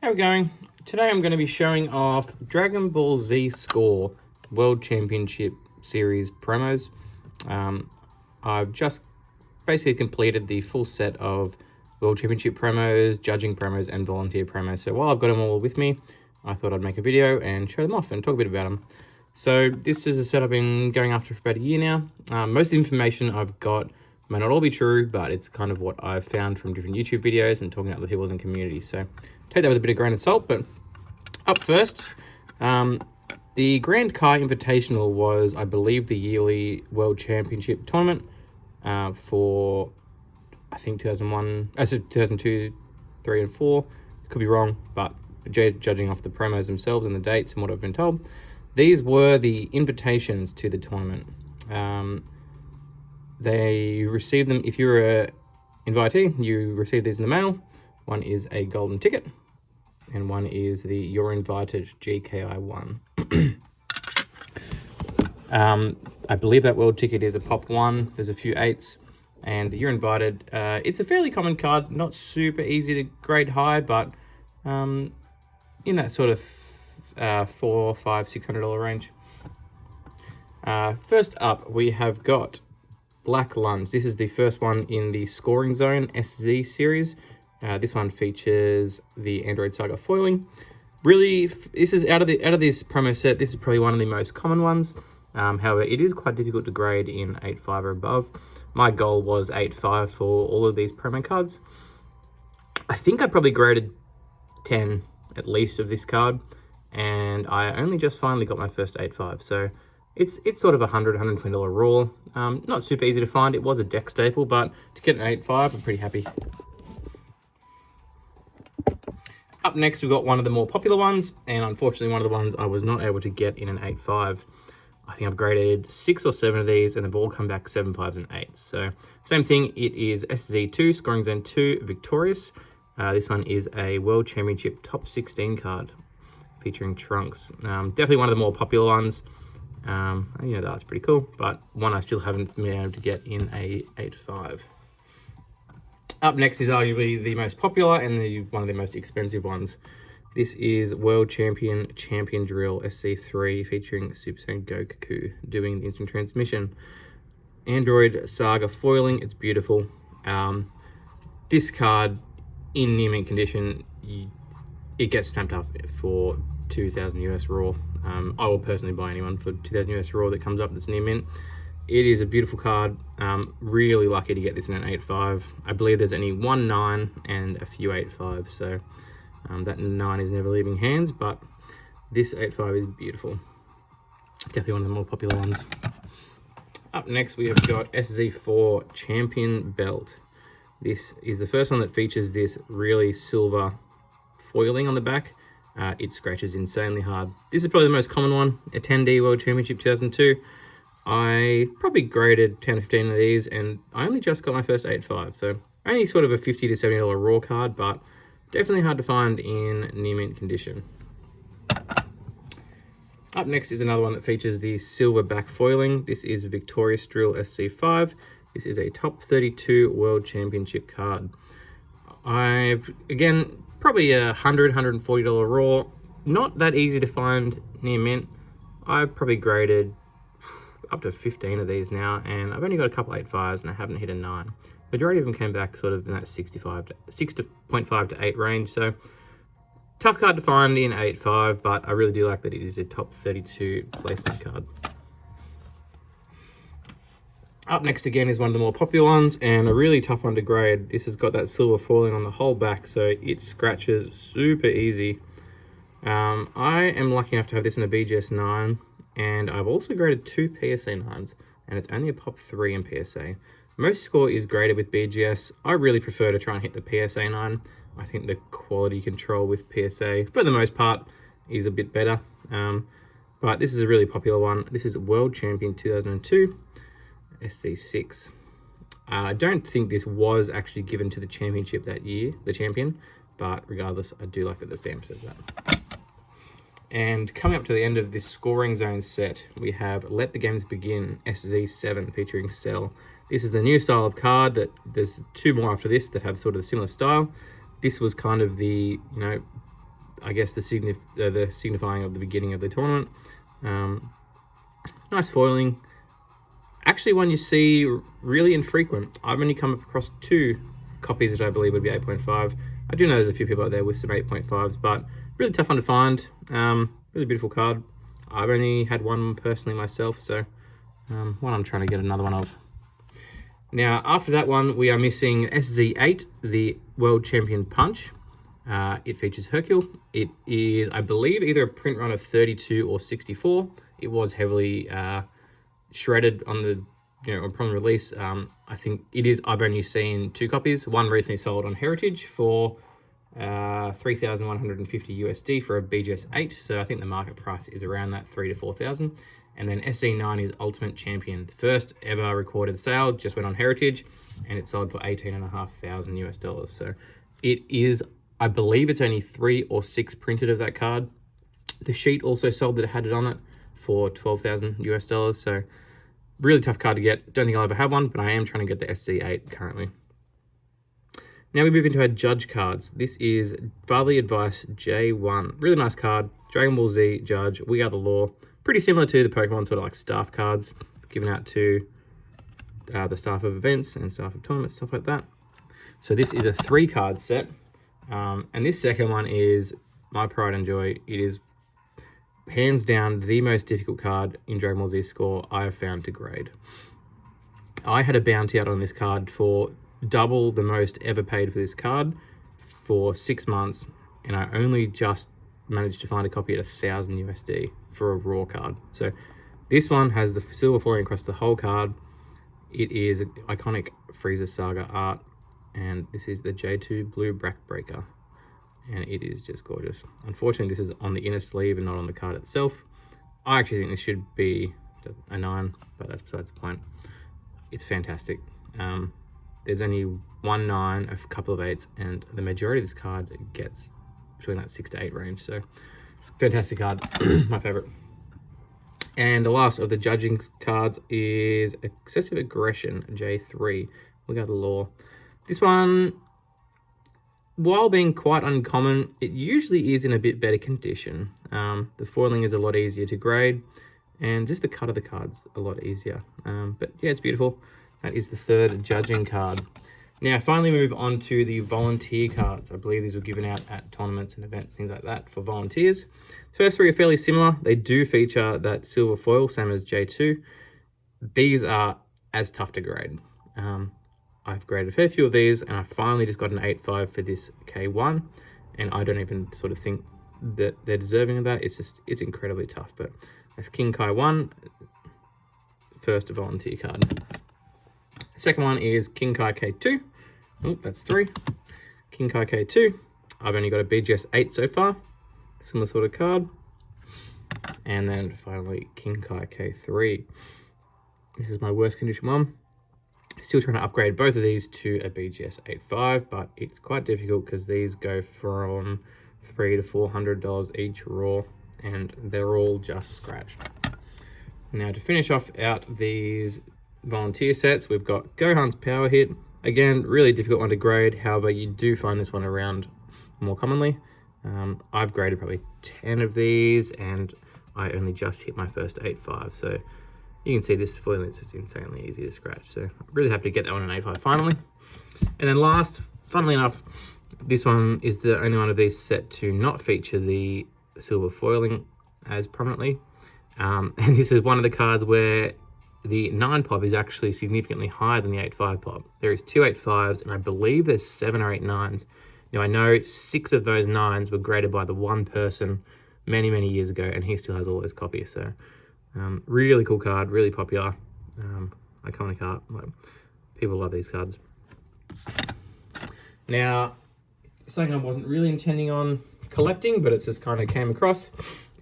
How are we going? Today I'm going to be showing off Dragon Ball Z Score World Championship Series promos. I've just basically completed the full set of World Championship promos, judging promos, and volunteer promos. So while I've got them all with me, I thought I'd make a video and show them off and talk a bit about them. So this is a set I've been going after for about a year now. Most of the information I've got may not all be true, but it's kind of what I've found from different YouTube videos and talking to other people in the community. So take that with a bit of grain of salt. But up first, the Grand Kai Invitational was, I believe, the yearly World Championship tournament for, I think, 2002, 3 and 4. Could be wrong, but judging off the promos themselves and the dates and what I've been told, these were the invitations to the tournament. They received them, if you're an invitee, you receive these in the mail. One is a golden ticket, and one is the You're Invited GKI 1. I believe that world ticket is a pop 1. There's a few 8s, and the You're Invited, it's a fairly common card, not super easy to grade high, but in that sort of $400, $500, $600 range. First up, we have got Black Lunge. This is the first one in the Scoring Zone SZ series. This one features the Android Saga foiling. Really, this is out of this promo set, this is probably one of the most common ones. However, it is quite difficult to grade in 8.5 or above. My goal was 8.5 for all of these promo cards. I think I probably graded 10 at least of this card, and I only just finally got my first 8.5. So it's sort of a $100, $120 raw. Not super easy to find. It was a deck staple, but to get an 8.5, I'm pretty happy. Up next, we've got one of the more popular ones, and unfortunately one of the ones I was not able to get in an 8.5. I think I've graded 6 or 7 of these, and they've all come back 7.5s and 8s. So same thing, it is SZ2, Scoring Zone 2, Victorious. This one is a World Championship Top 16 card featuring Trunks. Definitely one of the more popular ones. That's pretty cool, but one I still haven't been able to get in a 8.5. Up next is arguably the most popular and one of the most expensive ones. This is World Champion Drill SC3 featuring Super Saiyan Goku doing the instant transmission. Android Saga foiling, it's beautiful. This card in near mint condition, it gets stamped up for 2,000 US raw. I will personally buy anyone for 2,000 US raw that comes up that's near mint. It is a beautiful card. Really lucky to get this in an 8.5. I believe there's only one 9 and a few 8.5, so that 9 is never leaving hands, but this 8.5 is beautiful. Definitely one of the more popular ones. Up next, we have got SZ4 Champion Belt. This is the first one that features this really silver foiling on the back. It scratches insanely hard. This is probably the most common one, a 10D World Championship 2002. I probably graded 10 or 15 of these, and I only just got my first 8.5, so only sort of a $50 to $70 raw card, but definitely hard to find in near mint condition. Up next is another one that features the silver back foiling. This is Victorious Drill SC5. This is a top 32 World Championship card. Again, probably a $100, $140 raw. Not that easy to find near mint. I've probably graded up to 15 of these now, and I've only got a couple 8.5s and I haven't hit a 9. Majority of them came back sort of in that 6.5 to 8 range, so tough card to find in 8.5, but I really do like that it is a top 32 placement card. Up next again is one of the more popular ones, and a really tough one to grade. This has got that silver foiling on the whole back, so it scratches super easy. I am lucky enough to have this in a BGS 9, and I've also graded 2 PSA 9s, and it's only a pop 3 in PSA. Most score is graded with BGS. I really prefer to try and hit the PSA 9. I think the quality control with PSA, for the most part, is a bit better. But this is a really popular one. This is World Champion 2002, SC6. I don't think this was actually given to the championship that year, the champion, but regardless, I do like that the stamp says that. And coming up to the end of this Scoring Zone set, we have Let the Games Begin SZ7 featuring Cell. This is the new style of card. That there's 2 more after this that have sort of a similar style. This was kind of the, I guess the signifying of the beginning of the tournament. Nice foiling. Actually, one you see really infrequent. I've only come across 2 copies that I believe would be 8.5. I do know there's a few people out there with some 8.5s, but really tough one to find. Really beautiful card. I've only had one personally myself, so one I'm trying to get another one of. Now, after that one, we are missing SZ8, the World Champion Punch. It features Hercule. It is, I believe, either a print run of 32 or 64. It was heavily shredded on the, upon release. I think it is. I've only seen 2 copies. One recently sold on Heritage for 3,150 USD for a BGS 8. So I think the market price is around that 3,000 to 4,000. And then SC9 is Ultimate Champion. The first ever recorded sale just went on Heritage, and it sold for 18,500 US dollars. So it is, I believe it's only 3 or 6 printed of that card. The sheet also sold that it had it on it for 12,000 US dollars. So really tough card to get. Don't think I'll ever have one, but I am trying to get the SC8 currently. Now we move into our judge cards. This is Fatherly Advice J1. Really nice card. Dragon Ball Z Judge, We Are the Law. Pretty similar to the Pokemon sort of like staff cards given out to the staff of events and staff of tournaments, stuff like that. So this is a 3-card set. And this second one is my pride and joy. It is hands down the most difficult card in Dragon Ball Z Score I have found to grade. I had a bounty out on this card for double the most ever paid for this card for 6 months, and I only just managed to find a copy at 1,000 USD for a raw card. So this one has the silver foiling across the whole card. It is iconic Frieza Saga art, and this is the J2 Blue Backbreaker, and it is just gorgeous. Unfortunately, this is on the inner sleeve and not on the card itself. I actually think this should be a 9, but that's besides the point. It's fantastic. There's only 1 9, a couple of 8s, and the majority of this card gets between that 6 to 8 range. So fantastic card, my favorite. And the last of the judging cards is Excessive Aggression J3. We got the Law. This one, while being quite uncommon, it usually is in a bit better condition. The foiling is a lot easier to grade, and just the cut of the card's a lot easier. But yeah, it's beautiful. That is the 3rd judging card. Now, finally move on to the volunteer cards. I believe these were given out at tournaments and events, things like that, for volunteers. First 3 are fairly similar. They do feature that silver foil, same as J2. These are as tough to grade. I've graded a fair few of these, and I finally just got an 8.5 for this K1, and I don't even sort of think that they're deserving of that. It's incredibly tough. But that's King Kai 1, first volunteer card. Second one is King Kai K2. Oh, that's 3. King Kai K2. I've only got a BGS 8 so far. Similar sort of card. And then finally, King Kai K3. This is my worst condition one. Still trying to upgrade both of these to a BGS 8.5, but it's quite difficult because these go from $300 to $400 each raw, and they're all just scratched. Now to finish off out these volunteer sets, we've got Gohan's Power Hit. Again, really difficult one to grade. However, you do find this one around more commonly. I've graded probably 10 of these, and I only just hit my first 8.5. So you can see this foiling is just insanely easy to scratch. So I'm really happy to get that one in 8.5 finally. And then last, funnily enough, this one is the only one of these set to not feature the silver foiling as prominently. And this is one of the cards where the 9 pop is actually significantly higher than the 8.5 pop. There is 2 8.5s, and I believe there's 7 or 8 9s. Now, I know 6 of those 9s were graded by the one person many, many years ago, and he still has all those copies. So really cool card, really popular, iconic art. Like, people love these cards. Now, something I wasn't really intending on collecting, but it's just kind of came across,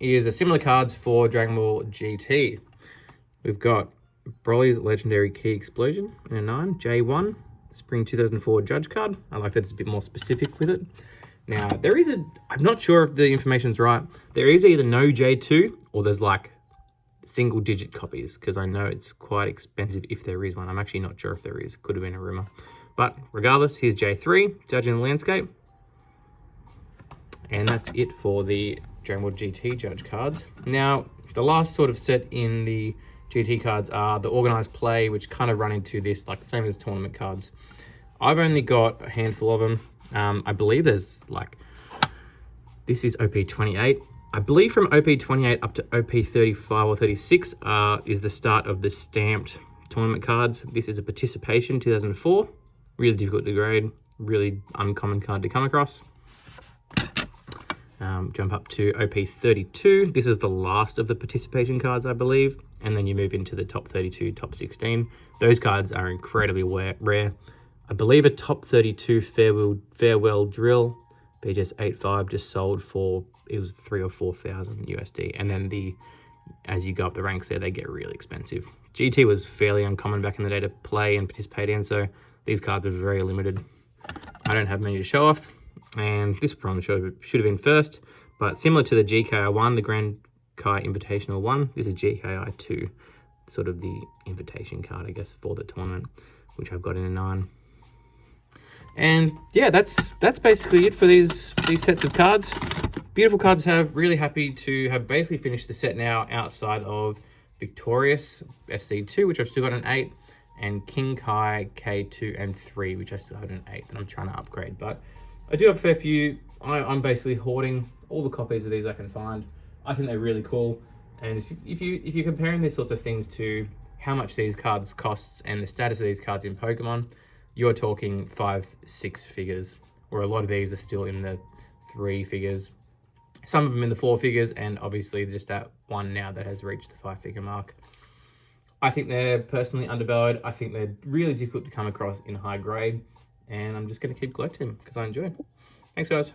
is a similar cards for Dragon Ball GT. We've got Broly's Legendary Key Explosion in a 9, J1, Spring 2004 Judge card. I like that it's a bit more specific with it. Now, there is I'm not sure if the information's right. There is either no J2 or there's like single digit copies, because I know it's quite expensive if there is one. I'm actually not sure if there is. Could have been a rumor. But regardless, here's J3, Judging the Landscape. And that's it for the Dragon Ball GT Judge cards. Now, the last sort of set in the GT cards are the organized play, which kind of run into this, like the same as tournament cards. I've only got a handful of them. I believe there's like, this is OP28. I believe from OP28 up to OP35 or 36 is the start of the stamped tournament cards. This is a participation 2004. Really difficult to grade, really uncommon card to come across. Jump up to OP32. This is the last of the participation cards, I believe. And then you move into the top 32, top 16. Those cards are incredibly rare. I believe a top 32 farewell drill, BGS 85 just sold for, it was 3,000 or 4,000 USD. And then as you go up the ranks there, they get really expensive. GT was fairly uncommon back in the day to play and participate in, so these cards are very limited. I don't have many to show off, and this probably should have been first, but similar to the GKI 1, the Grand Kai Invitational 1, this is GKI 2, sort of the invitation card, I guess, for the tournament, which I've got in a 9. And yeah, that's basically it for these sets of cards. Beautiful cards to have. Really happy to have basically finished the set now outside of Victorious SC2, which I've still got an 8, and King Kai K2 and 3, which I still have an 8 that I'm trying to upgrade. But I do have a fair few. I'm basically hoarding all the copies of these I can find. I think they're really cool. And if you're comparing these sorts of things to how much these cards costs and the status of these cards in Pokemon, you're talking 5-6 figures, where a lot of these are still in the 3 figures. Some of them in the 4 figures, and obviously just that one now that has reached the 5-figure mark. I think they're personally undervalued. I think they're really difficult to come across in high grade, and I'm just going to keep collecting them because I enjoy it. Thanks, guys.